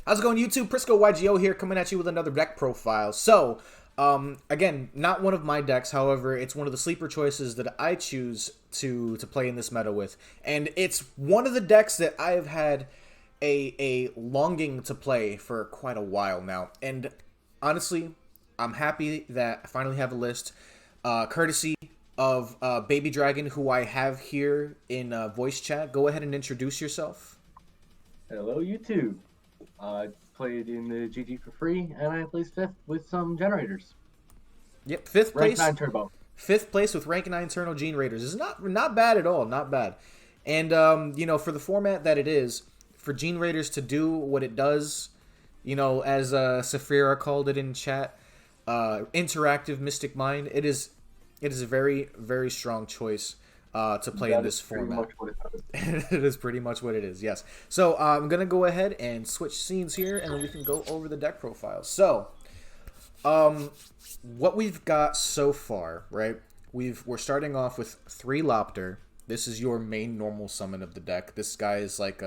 How's it going, YouTube? Prisco YGO here, coming at you with another deck profile. So, again, not one of my decks. However, it's one of the sleeper choices that I choose to play in this meta with, and it's one of the decks that I have had a longing to play for quite a while now. And honestly, I'm happy that I finally have a list, courtesy of Babydragon, who I have here in voice chat. Go ahead and introduce yourself. Hello, YouTube. I played in the GG4Free, and I placed fifth with some generators. Yep, fifth Rank place. 9 Turbo. Fifth place with rank 9 Eternal Generators is not bad at all, not bad. And for the format that it is, for Generators to do what it does, as Safira called it in chat, interactive Mystic Mind, it is a very, very strong choice to play in That is this pretty format. much what it does. It is pretty much what it is, yes. So I'm gonna go ahead and switch scenes here, and then we can go over the deck profile. So, what we've got so far, right? We're starting off with 3 Lopter. This is your main normal summon of the deck. This guy is like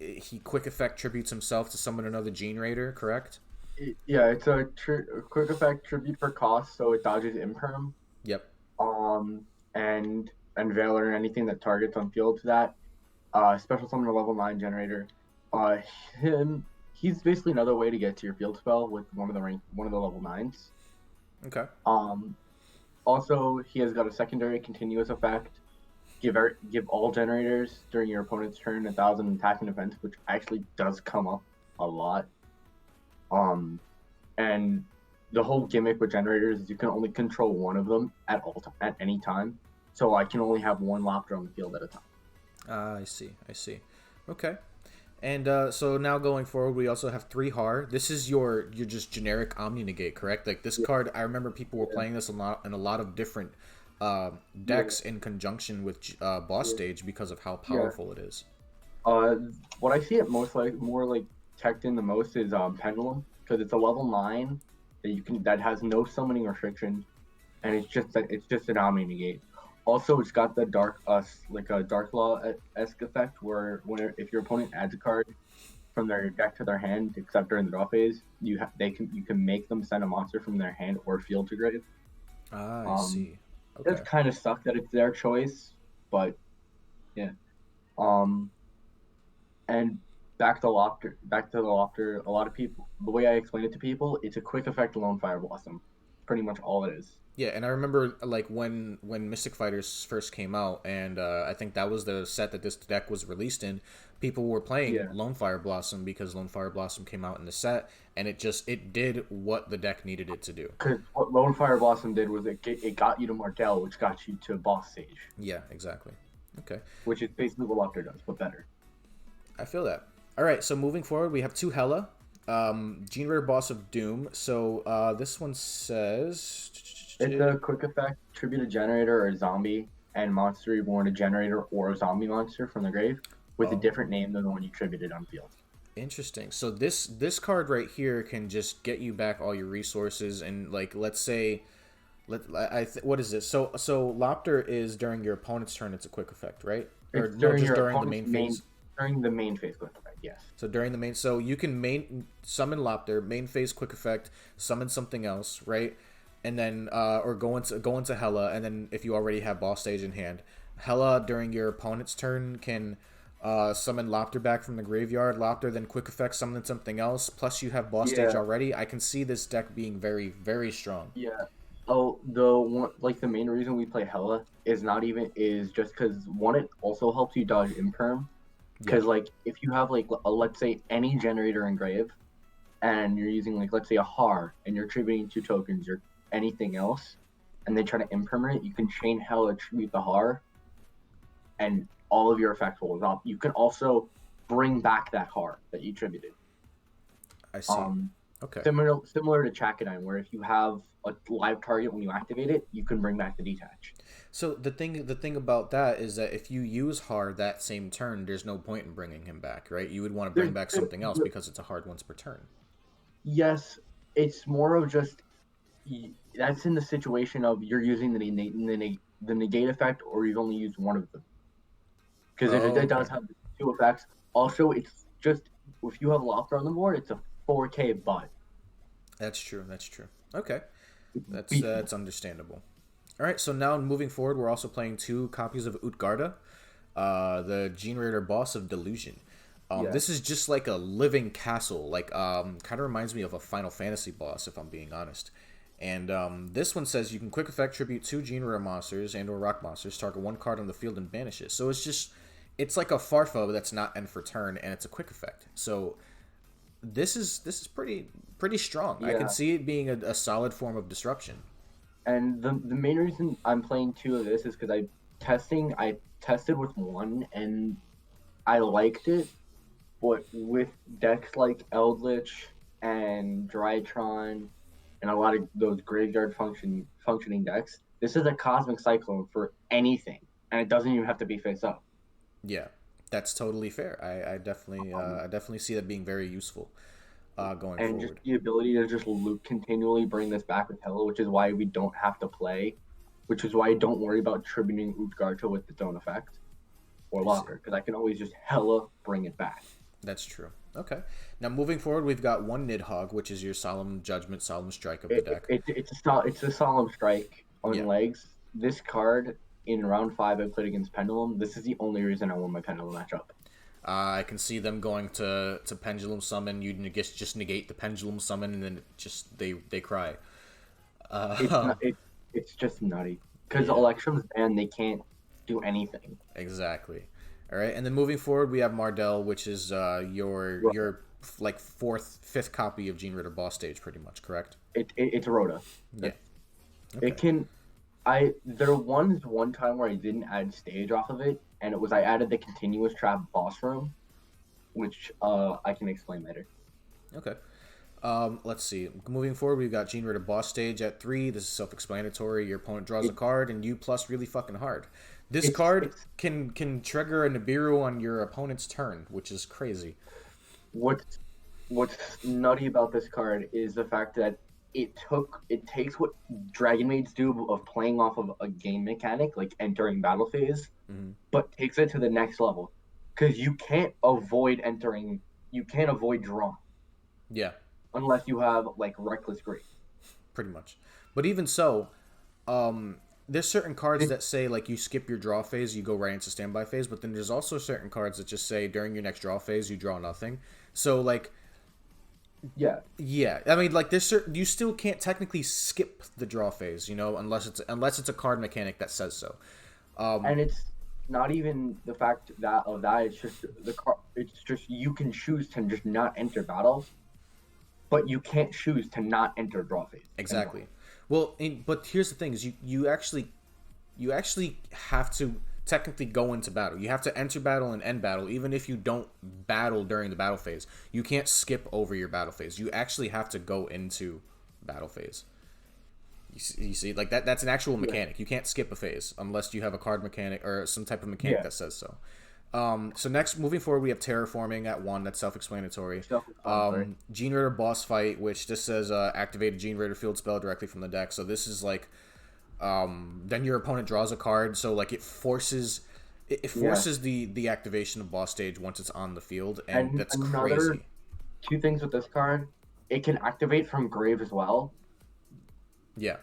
he quick effect tributes himself to summon another Generaider, correct? Yeah, it's a quick effect tribute for cost, so it dodges Imperm, Yep. um, and Valor and anything that targets on field to that. Special summon a level 9 generator. Uh, he's basically another way to get to your field spell with one of the level 9s. Okay. Also, he has got a secondary continuous effect. Give all generators during your opponent's turn 1,000 attack and defense, which actually does come up a lot. And the whole gimmick with generators is you can only control one of them at any time. So I can only have one Lopter on the field at a time. I see. I see. Okay. And so now going forward, we also have 3 Har. This is your just generic Omni Negate, correct? Like this card, I remember people were playing this in a lot of different decks in conjunction with Boss Stage because of how powerful it is. What I see it more like teched in the most is Pendulum, because it's a level 9 that has no summoning restriction, and it's just an Omni Negate. Also, it's got the dark Dark Law-esque effect where if your opponent adds a card from their deck to their hand, except during the draw phase, you can make them send a monster from their hand or field to grave. I see. It does Okay. kind of suck that it's their choice, but yeah. Um, and back to the Lofter. A lot of people, the way I explain it to people, it's a quick effect Lone Fire Blossom. Pretty much all it is. Yeah, and I remember like when Mystic Fighters first came out, and I think that was the set that this deck was released in. People were playing Yeah. Lone Fire Blossom because Lone Fire Blossom came out in the set, and it did what the deck needed it to do. Because what Lone Fire Blossom did was it got you to Martel, which got you to boss stage, Yeah, exactly. Okay, which is basically what Lofter does, but better. I feel that. All right, so moving forward, we have 2 Hela, Generator Boss of Doom. So this one says It's a quick effect, tribute a generator or a zombie, and monster reborn a generator or a zombie monster from the grave with a Oh, different name than the one you tributed on field. interesting. So this card right here can just get you back all your resources, and like let's say what is this? So Lopter is during your opponent's turn. It's a quick effect, right? Or It's no, during just your during the opponent's main phase. during the main phase quick effect, yes. So during the main, so you can main summon Lopter, main phase quick effect, summon something else, right? And then or go into Hela, and then if you already have boss stage in hand, Hela during your opponent's turn can summon Lopter back from the graveyard. Lopter then quick effect summon something else. Plus you have boss stage Yeah, already. I can see this deck being very, very strong. yeah. Oh, the one like the main reason we play Hella is just because one, it also helps you dodge Imperm. Yeah. Because like if you have let's say any generator in grave, and you're using like let's say a Har, and you're tributing 2 tokens or anything else, and they try to impermanent, you can chain Hella tribute the Har, and all of your effects will drop. You can also bring back that Har that you tributed. I see. Um, Okay. similar to Chakadine, where if you have a live target when you activate it, you can bring back the detach. So the thing about that is that if you use hard that same turn, there's no point in bringing him back, right? You would want to bring There, back there, something else there- because it's a hard once per turn. yes, it's more of just that's in the situation of you're using the negate effect, or you've only used one of them, because it Oh, does okay. have 2 effects. Also, it's just if you have Lofter on the board, it's a 4K butt. That's true. That's true. Okay, Beast that's understandable. All right, so now moving forward, we're also playing 2 copies of Utgarda, the Generator boss of Delusion. Yeah. This is just like a living castle, like kind of reminds me of a Final Fantasy boss, if I'm being honest. And this one says you can quick effect tribute 2 Generator monsters and or rock monsters, target 1 card on the field and banish it. So it's like a Farfa that's not end for turn, and it's a quick effect. So this is pretty strong. I Yeah. can see it being a solid form of disruption. And the main reason I'm playing 2 of this is because I tested with 1 and I liked it, but with decks like Eldritch and Drytron and a lot of those graveyard functioning decks, this is a Cosmic Cyclone for anything, and it doesn't even have to be face up. Yeah, that's totally fair. I definitely see that being very useful going And forward. just the ability to just loop continually, bring this back with Hello, which is why we don't have to play, which is why I don't worry about tributing Utgarta with its own effect or Locker, because I can always just Hella bring it back. That's true. Okay. Now moving forward, we've got 1 Nidhogg, which is your Solemn Judgment, Solemn Strike of the deck. It's a Solemn Strike on Yeah. legs. This card in round 5 I played against Pendulum. This is the only reason I won my Pendulum matchup. I can see them going to Pendulum Summon. You just negate the Pendulum Summon, and then they cry. It's just nutty because Yeah. Electrum's banned. They can't do anything. Exactly. All right, and then moving forward, we have Mardell, which is your like 5th copy of Generator Boss Stage, pretty much, correct? It's Rhoda. Yeah. Okay. It can. There was one time where I didn't add stage off of it, and it was I added the continuous trap boss room, which I can explain later. Okay. Let's see. Moving forward, we've got Generator Boss Stage at 3. This is self-explanatory. Your opponent draws a card, and you plus really fucking hard. This card can trigger a Nibiru on your opponent's turn, which is crazy. What's nutty about this card is the fact that it takes what Dragon Maids do of playing off of a game mechanic, like entering battle phase, but takes it to the next level. Because you can't avoid drawing. Yeah. Unless you have like Reckless Greed. Pretty much. But even so, there's certain cards that say like you skip your draw phase, you go right into standby phase, but then there's also certain cards that just say during your next draw phase you draw nothing. So like yeah, I mean like you still can't technically skip the draw phase, unless it's a card mechanic that says so. And it's not even the fact that it's just it's just you can choose to just not enter battle, but you can't choose to not enter draw phase. Exactly. Well, but here's the thing: is you actually have to technically go into battle. You have to enter battle and end battle, even if you don't battle during the battle phase. You can't skip over your battle phase. You actually have to go into battle phase. You see, like that's an actual mechanic. You can't skip a phase unless you have a card mechanic or some type of mechanic that says so. So next, moving forward, we have Terraforming at 1. That's self-explanatory. Generator Boss Fight, which just says activate a Generator field spell directly from the deck. So this is like, then your opponent draws a card. So like it forces the activation of Boss Stage once it's on the field, and that's crazy. 2 things with this card: it can activate from grave as well. Yeah.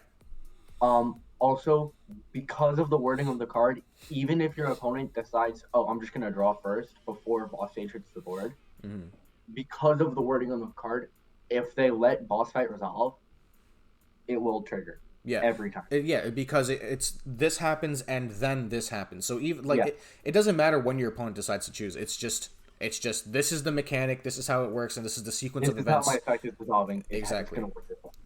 Also, because of the wording of the card, even if your opponent decides, oh, I'm just going to draw first before Boss Stage hits the board, because of the wording on the card, if they let Boss Fight resolve, it will trigger. Yeah. Every time. Because it's this happens and then this happens. So even like it doesn't matter when your opponent decides to choose. It's just this is the mechanic, this is how it works, and this is the sequence of events. This is how my effect is resolving. Exactly.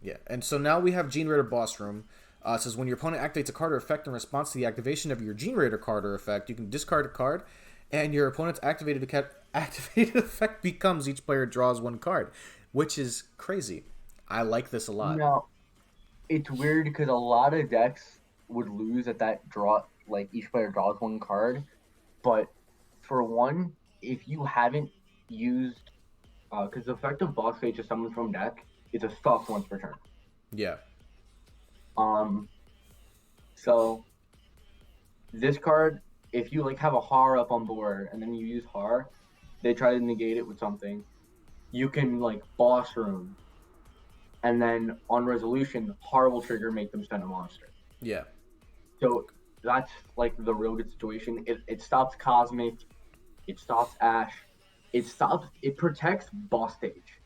Yeah. And so now we have Generator Boss Room. It says when your opponent activates a card or effect in response to the activation of your Generator card or effect, you can discard a card, and your opponent's activated effect becomes each player draws 1 card, which is crazy. I like this a lot. Now, it's weird because a lot of decks would lose at that draw, like each player draws 1 card, but for one, if you haven't used, because the effect of Boss Fight to summon from deck is a stuff once per turn. Yeah. So this card, if you like have a Har up on board and then you use Har, they try to negate it with something. you can like boss room, and then on resolution, horrible trigger make them send a monster. Yeah. So that's like the real good situation. It stops Cosmic, it stops Ash, it protects boss stage,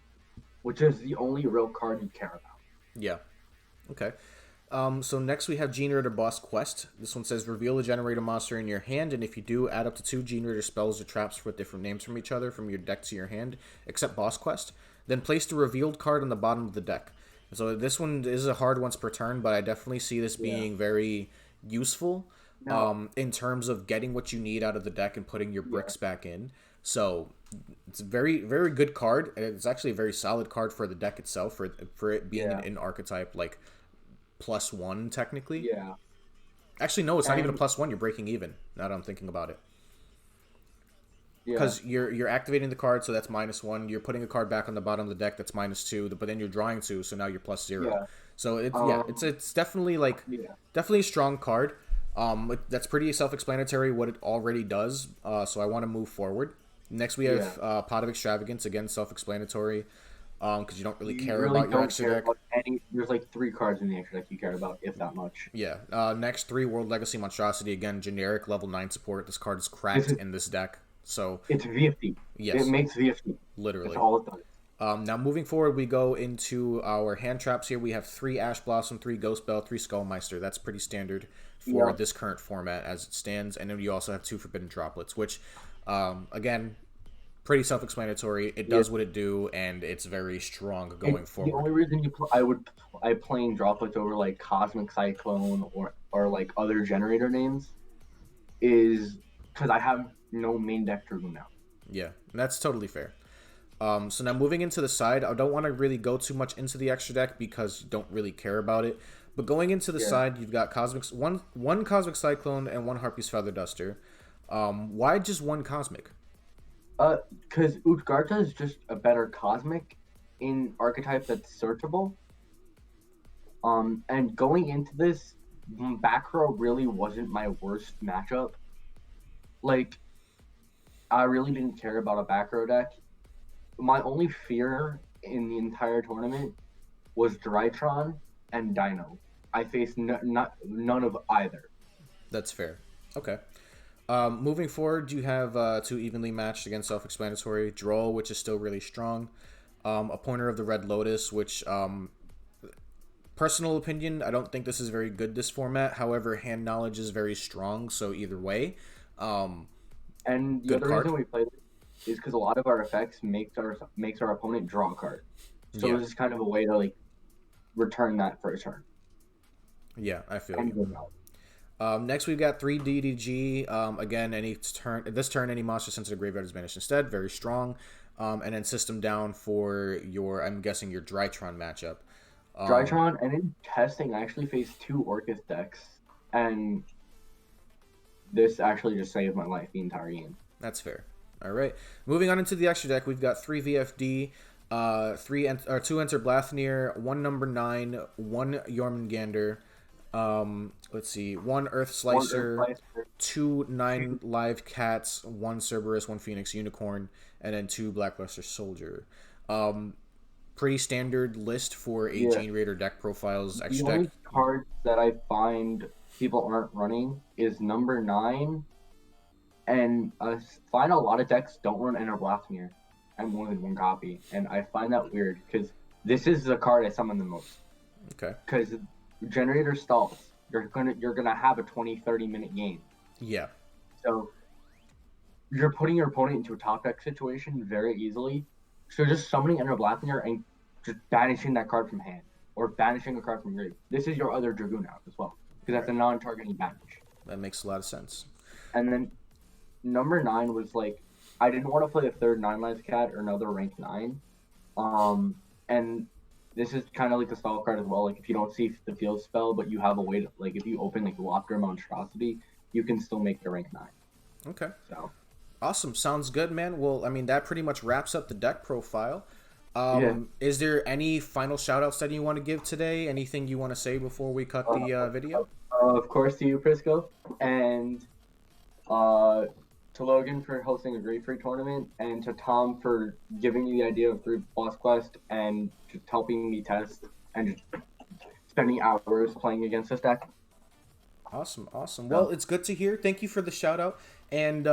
which is the only real card you care about. Yeah. Okay. So next we have Generator Boss Quest. This one says reveal a Generator monster in your hand, and if you do, add up to 2 Generator spells or traps with different names from each other from your deck to your hand, except Boss Quest. Then place the revealed card on the bottom of the deck. So this one is a hard once per turn, but I definitely see this being very useful in terms of getting what you need out of the deck and putting your bricks back in. So it's a very, very good card, and it's actually a very solid card for the deck itself, for it being an archetype like +1 technically. Yeah. Actually, no, it's not even a +1. You're breaking even. Now that I'm thinking about it, because you're activating the card, so that's -1. You're putting a card back on the bottom of the deck, that's -2. But then you're drawing 2, so now you're +0. Yeah. So it's definitely definitely a strong card. That's pretty self-explanatory what it already does. So I want to move forward. Next we have Pot of Extravagance, again self-explanatory. Because you don't really care about your extra deck. There's like 3 cards in the extra deck you care about, if that much. Yeah. Next 3, World Legacy Monstrosity, again generic level 9 support. This card is cracked in this deck, so it's VFD. Yes, it makes VFD. Literally. That's all it does. Now moving forward, we go into our hand traps here. We have 3 Ash Blossom, 3 Ghost Bell, 3 Skullmeister. That's pretty standard for this current format as it stands. And then you also have 2 Forbidden Droplets, which, again, pretty self-explanatory. It does what it do, and it's very strong going forward. The only reason I playing Droplets over like Cosmic Cyclone or like other generator names is because I have no main deck Dragoon now. Yeah, that's totally fair. So now moving into the side, I don't want to really go too much into the extra deck because you don't really care about it. But going into the side, you've got one Cosmic Cyclone and 1 Harpy's Feather Duster. Why just 1 Cosmic? Because Utgarta is just a better Cosmic in archetype that's searchable. And going into this, back row really wasn't my worst matchup. Like, I really didn't care about a back row deck. My only fear in the entire tournament was Drytron and Dino. I faced none of either. That's fair. Okay. Moving forward, you have 2 evenly matched, again self-explanatory. Droll, which is still really strong. A Pointer of the Red Lotus, which, personal opinion, I don't think this is very good this format. However, hand knowledge is very strong, so either way. And the other reason we play this is because a lot of our effects makes our opponent draw a card. So this is kind of a way to like return that for a turn. Yeah, I feel you. Next, we've got 3 DDG. Again, this turn, any monster sent to the graveyard is banished instead. Very strong. And then system down for your, I'm guessing, your Drytron matchup. Drytron, and in testing, I actually faced 2 Orcus decks, and this actually just saved my life the entire game. That's fair. All right. Moving on into the extra deck, we've got 3 VFD, 2 Enter Blathnir, 1 number 9, 1 Jormungandr. Let's see, 1 Earth Slicer, 2 9 Live Cats, 1 Cerberus, 1 Phoenix Unicorn, and then 2 Blackluster Soldier. Pretty standard list for a Generator deck profiles extra deck. The only card that I find people aren't running is number 9, and I find a lot of decks don't run Enter Blathnir and more than 1 copy, and I find that weird because this is the card I summon the most. Okay. Because Generator stalls. You're gonna have a 20-30 minute game. Yeah. So you're putting your opponent into a top deck situation very easily. So just summoning Enter Blathnir and just banishing that card from hand or banishing a card from grave. This is your other Dragoon out as well because that's a non-targeting banish. That makes a lot of sense. And then number 9 was like I didn't want to play a third 9 Lives Cat or another rank 9. And this is kind of like a stall card as well. Like if you don't see the field spell, but you have a way to like if you open like Lopter Monstrosity, you can still make the rank 9. Okay. So awesome. Sounds good, man. Well, I mean that pretty much wraps up the deck profile. Is there any final shout outs that you want to give today? Anything you want to say before we cut the video? Of course to you, Prisco. And to Logan for hosting a great free tournament, and to Tom for giving me the idea of Group Boss Quest and just helping me test and just spending hours playing against this deck. Awesome, awesome. So, Well, it's good to hear. Thank you for the shout out. And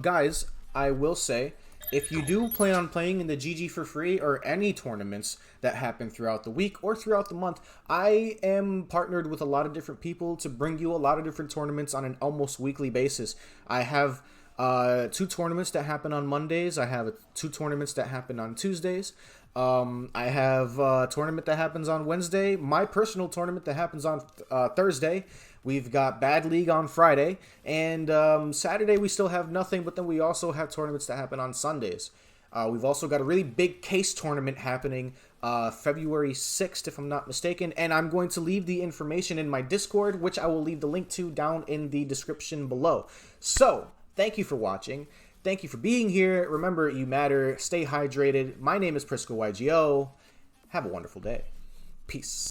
guys, I will say, if you do plan on playing in the GG4Free or any tournaments that happen throughout the week or throughout the month, I am partnered with a lot of different people to bring you a lot of different tournaments on an almost weekly basis. I have 2 tournaments that happen on Mondays. I have 2 tournaments that happen on Tuesdays. I have a tournament that happens on Wednesday. My personal tournament that happens on Thursday. We've got Bad League on Friday. And Saturday we still have nothing, but then we also have tournaments that happen on Sundays. We've also got a really big case tournament happening February 6th, if I'm not mistaken. And I'm going to leave the information in my Discord, which I will leave the link to down in the description below. So, thank you for watching. Thank you for being here. Remember, you matter. Stay hydrated. My name is Prisco YGO. Have a wonderful day. Peace.